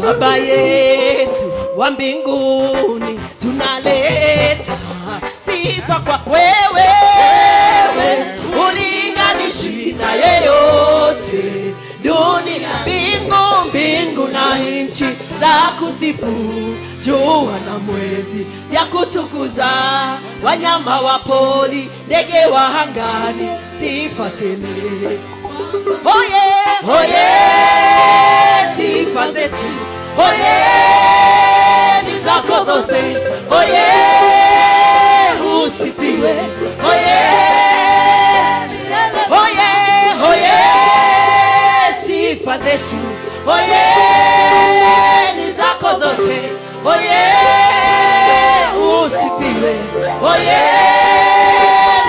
Baba yetu wa mbinguni, tunaleta sifa kwa wewe, ulinganishi na yeyote dunia, mbingu na nchi za kusifu, jua na mwezi vya kutukuza, wanyama wa pori, ndege wa angani, sifa tele. Oye, oye, sifa zetu, oye, ni zako zote, oye, usifiwe, oye, oye, oye, sifa zetu, oye, ni zako zote, oye, usifiwe, oye,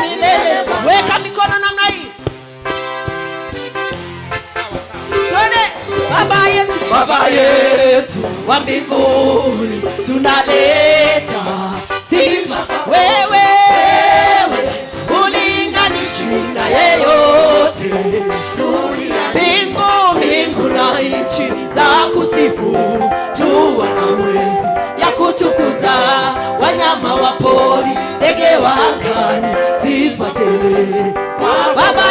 milele. Weka mikono namna hii. Baba yetu wa mbinguni, tunaleta sifa wewe, ulinganishi na yeyote dunia, mbingu na nchi za kusifu, jua na mwezi ya kutukuza, wanyama wa pori, ndege wa angani, sifa tele. Baba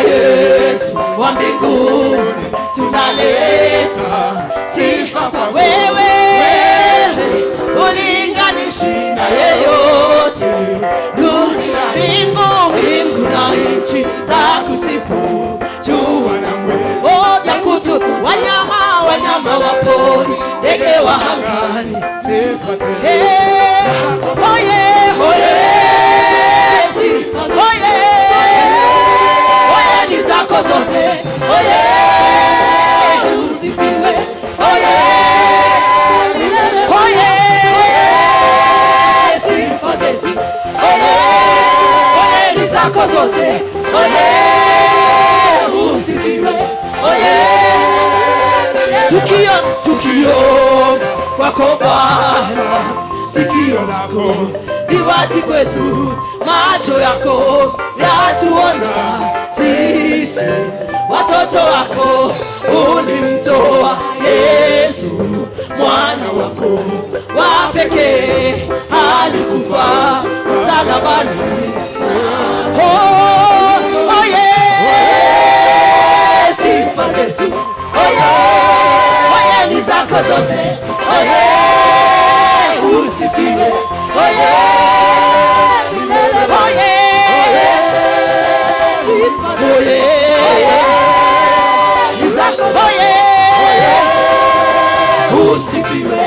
yetu wa mbinguni, tunaleta sifa kwa wewe, ulinganishi na yeyote dunia, mbingu na nchi za kusifu, jua na mwezi ya kutukuza, wanyama wa pori, ndege wa angani, sifa tele. Oye, oye, sifa oye, oye, ni zako zote, oye, usifiwe, oye, oye, sifa zetu, oye, oye, ni zako zote, oye, usifiwe, oye, tukio kwako Bwana, sikio lako ni wazi kwetu, macho yako yatuona sisi watoto wako, ulimtoa Yesu mwana wako wa pekee, alikufa msalabani. Oh yeah, sifa zetu, oh yeah, ni zako zote, oh yeah, usifiwe, oh yeah, oh yeah, sifa zetu, oh yeah, usifiwe,